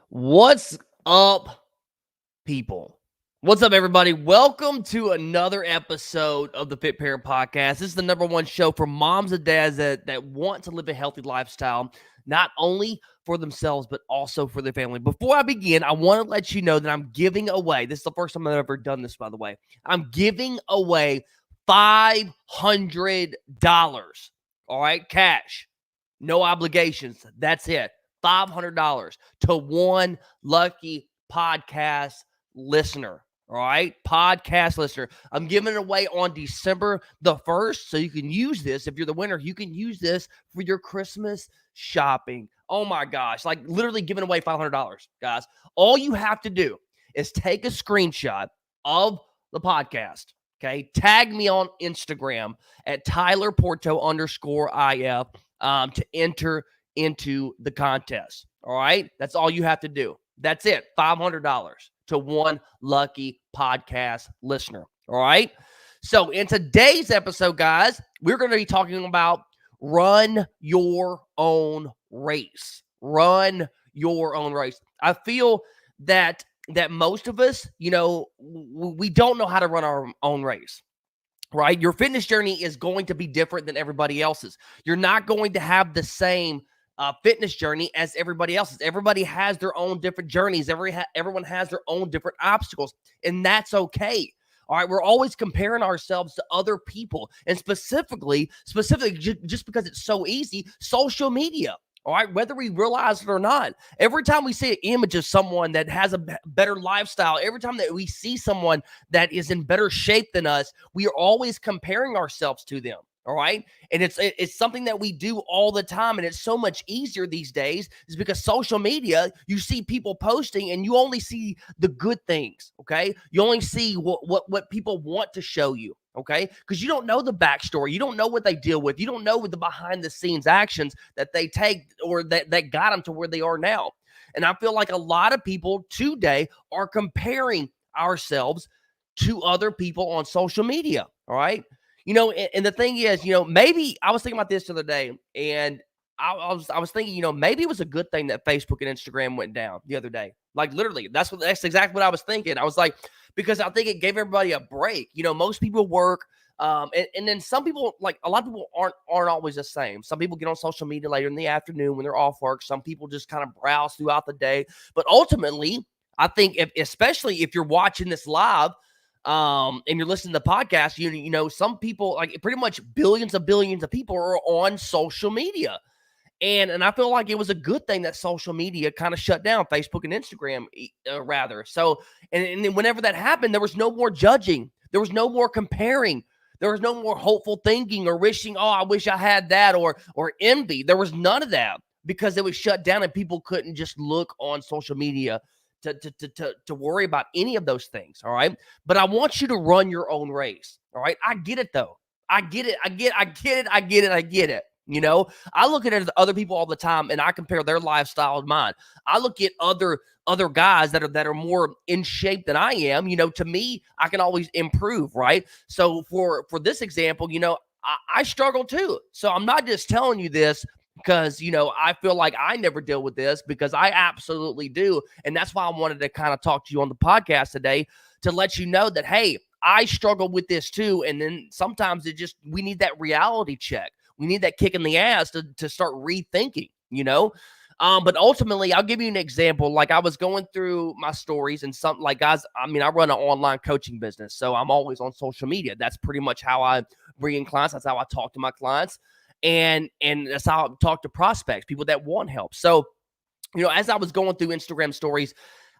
What's up, people? What's up, everybody? Welcome to another episode of the Fit Parent Podcast. This is the number one show for moms and dads that want to live a healthy lifestyle, not only for themselves, but also for their family. Before I begin, I want to let you know that I'm giving away, this is the first time I've ever done this, by the way. I'm giving away $500. All right, cash, no obligations. That's it. $500 to one lucky podcast listener. All right, podcast listener. I'm giving it away on December the 1st. So you can use this. If you're the winner, you can use this for your Christmas shopping. Oh my gosh, like literally giving away $500, guys. All you have to do is take a screenshot of the podcast. Okay, tag me on Instagram at Tyler Porto _IF to enter into the contest. All right. That's all you have to do. That's it. $500 to one lucky podcast listener. All right. So, in today's episode, guys, we're going to be talking about run your own race. Run your own race. I feel that most of us, we don't know how to run our own race. Right? Your fitness journey is going to be different than everybody else's. You're not going to have the same fitness journey as everybody else's. Everybody has their own different journeys. Everyone has their own different obstacles, and that's okay. All right, we're always comparing ourselves to other people, and specifically, just because it's so easy, social media. All right, whether we realize it or not, every time we see an image of someone that has a better lifestyle, every time that we see someone that is in better shape than us, we are always comparing ourselves to them. All right. And it's something that we do all the time. And it's so much easier these days is because social media, you see people posting and you only see the good things. Okay. You only see what people want to show you. Okay. Because you don't know the backstory. You don't know what they deal with. You don't know the behind the scenes actions that they take or that got them to where they are now. And I feel like a lot of people today are comparing ourselves to other people on social media. All right. And the thing is, maybe I was thinking about this the other day, and I was thinking, maybe it was a good thing that Facebook and Instagram went down the other day. Like literally, that's exactly what I was thinking. I was like, because I think it gave everybody a break. Most people work, and then some people, like a lot of people, aren't always the same. Some people get on social media later in the afternoon when they're off work. Some people just kind of browse throughout the day. But ultimately, I think especially if you're watching this live, and you're listening to the podcast, some people, like pretty much billions of people are on social media. And I feel like it was a good thing that social media kind of shut down, Facebook and Instagram, rather. So, and then whenever that happened, there was no more judging. There was no more comparing. There was no more hopeful thinking or wishing, oh, I wish I had that, or envy. There was none of that because it was shut down and people couldn't just look on social media to worry about any of those things. All right. But I want you to run your own race. All right. I get it though. I get it. I get it. I look at other people all the time and I compare their lifestyle to mine. I look at other guys that are more in shape than I am. To me, I can always improve, right? So for this example, I struggle too. So I'm not just telling you this because, I feel like I never deal with this, because I absolutely do. And that's why I wanted to kind of talk to you on the podcast today to let you know that, hey, I struggle with this too. And then sometimes we need that reality check. We need that kick in the ass to start rethinking, But ultimately, I'll give you an example. Like I was going through my stories and something like, guys, I mean, I run an online coaching business. So I'm always on social media. That's pretty much how I bring in clients. That's how I talk to my clients. And that's how I talk to prospects, people that want help. So, as I was going through Instagram stories,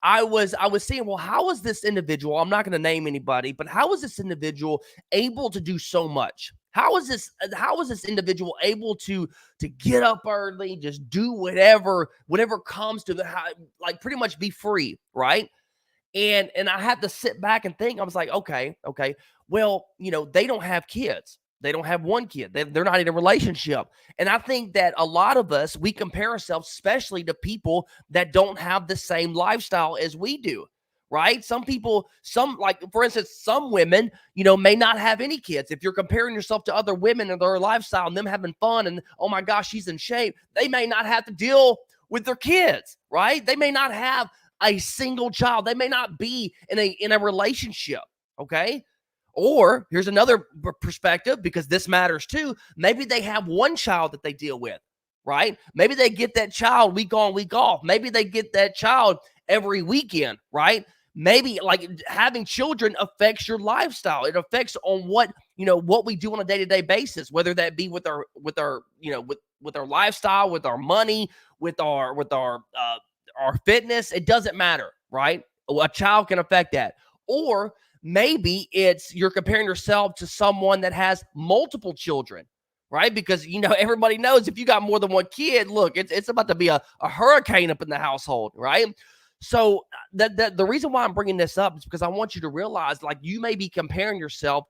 I was seeing, well, how is this individual, I'm not going to name anybody, but how is this individual able to do so much? How is this individual able to get up early, just do whatever comes to like pretty much be free, right? And I had to sit back and think. I was like, okay. Well, they don't have kids. They don't have one kid. They're not in a relationship. And I think that a lot of us, we compare ourselves, especially to people that don't have the same lifestyle as we do, right? Some people, like, for instance, some women, may not have any kids. If you're comparing yourself to other women and their lifestyle and them having fun and, oh my gosh, she's in shape, they may not have to deal with their kids, right? They may not have a single child. They may not be in a relationship, okay? Or here's another perspective, because this matters too. Maybe they have one child that they deal with, right? Maybe they get that child week on, week off. Maybe they get that child every weekend, right? Maybe like having children affects your lifestyle. It affects on what we do on a day-to-day basis, whether that be with our with our lifestyle, with our money, with our fitness. It doesn't matter, right? A child can affect that. Or maybe it's you're comparing yourself to someone that has multiple children, right? Because everybody knows if you got more than one kid, look, it's about to be a hurricane up in the household, right? So the reason why I'm bringing this up is because I want you to realize, like, you may be comparing yourself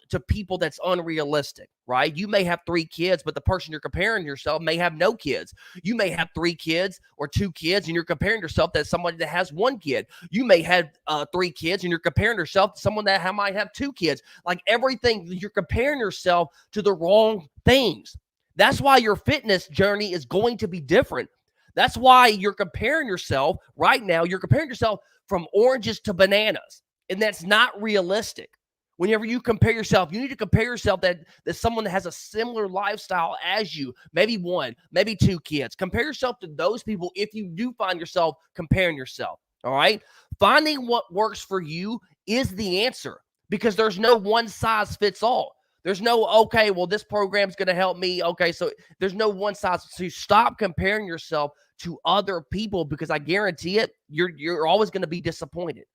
to people that's unrealistic, right? You may have 3 kids, but the person you're comparing yourself may have no kids. You may have 3 kids or 2 kids, and you're comparing yourself to somebody that has 1 kid. You may have 3 kids, and you're comparing yourself to someone that might have 2 kids. Like, everything, you're comparing yourself to the wrong things. That's why your fitness journey is going to be different. That's why you're comparing yourself right now. You're comparing yourself from oranges to bananas, and that's not realistic. Whenever you compare yourself, you need to compare yourself that someone that has a similar lifestyle as you, maybe 1, maybe 2 kids. Compare yourself to those people if you do find yourself comparing yourself, all right? Finding what works for you is the answer, because there's no one size fits all. There's no, okay, well, this program's going to help me. Okay, so there's no one size. So stop comparing yourself to other people, because I guarantee it, you're always going to be disappointed.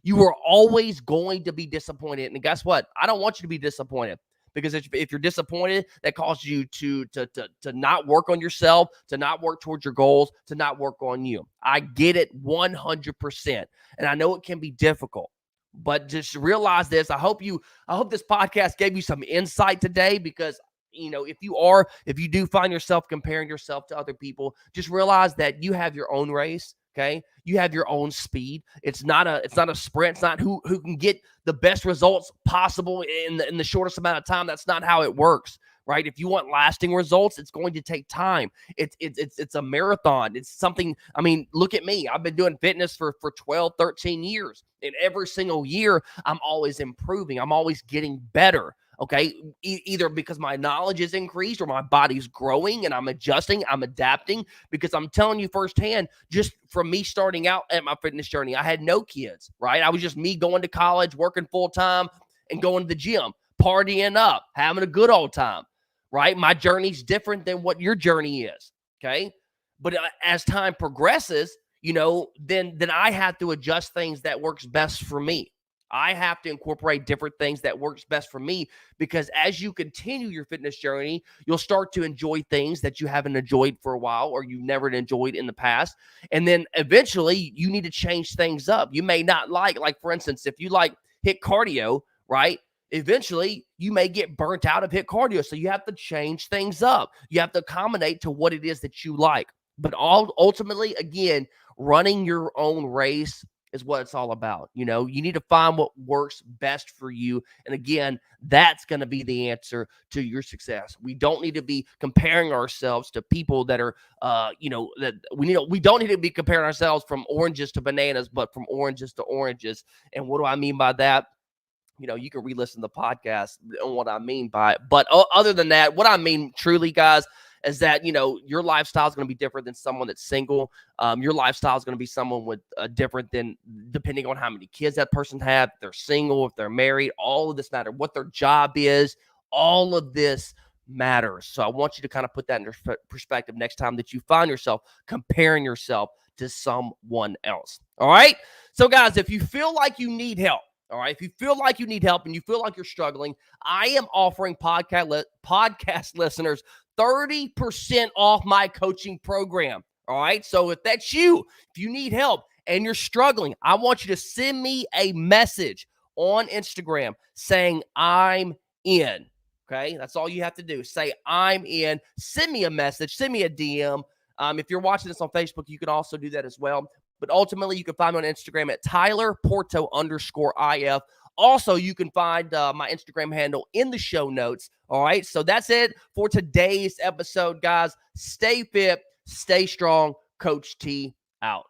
You are always going to be disappointed. And guess what? I don't want you to be disappointed, because if you're disappointed, that causes you to not work on yourself, to not work towards your goals, to not work on you. I get it 100%. And I know it can be difficult, but just realize this. I hope this podcast gave you some insight today, because if you do find yourself comparing yourself to other people, just realize that you have your own race. Okay, you have your own speed. It's not a sprint. It's not who can get the best results possible in the shortest amount of time. That's not how it works, right? If you want lasting results, it's going to take time. It's a marathon. It's something. I mean, look at me. I've been doing fitness for 12, 13 years, and every single year I'm always improving. I'm always getting better. Okay, either because my knowledge is increased or my body's growing and I'm adjusting, I'm adapting. Because I'm telling you firsthand, just from me starting out at my fitness journey, I had no kids, right? I was just me going to college, working full time, and going to the gym, partying up, having a good old time, right? My journey's different than what your journey is, okay? But as time progresses, then I have to adjust things that works best for me. I have to incorporate different things that works best for me, because as you continue your fitness journey, you'll start to enjoy things that you haven't enjoyed for a while, or you've never enjoyed in the past. And then eventually you need to change things up. You may not like for instance, if you like HIIT cardio, right? Eventually you may get burnt out of HIIT cardio. So you have to change things up. You have to accommodate to what it is that you like. But ultimately, again, running your own race is what it's all about. You need to find what works best for you. And again, that's going to be the answer to your success. We don't need to be comparing ourselves to people that are, we don't need to be comparing ourselves from oranges to bananas, but from oranges to oranges. And what do I mean by that? You can re-listen to the podcast on what I mean by it. But other than that, what I mean truly, guys, is that, your lifestyle is going to be different than someone that's single. Your lifestyle is going to be someone with different than, depending on how many kids that person have, if they're single, if they're married, all of this matter, what their job is, all of this matters. So I want you to kind of put that in perspective next time that you find yourself comparing yourself to someone else. All right. So guys, if you feel like you need help, all right, if you feel like you need help and you feel like you're struggling, I am offering podcast listeners 30% off my coaching program. All right. So if that's you, if you need help and you're struggling, I want you to send me a message on Instagram saying I'm in. Okay. That's all you have to do. Say I'm in. Send me a message. Send me a DM. If you're watching this on Facebook, you can also do that as well. But ultimately, you can find me on Instagram at TylerPorto_IF. Also, you can find my Instagram handle in the show notes. All right. So that's it for today's episode, guys. Stay fit, stay strong. Coach T out.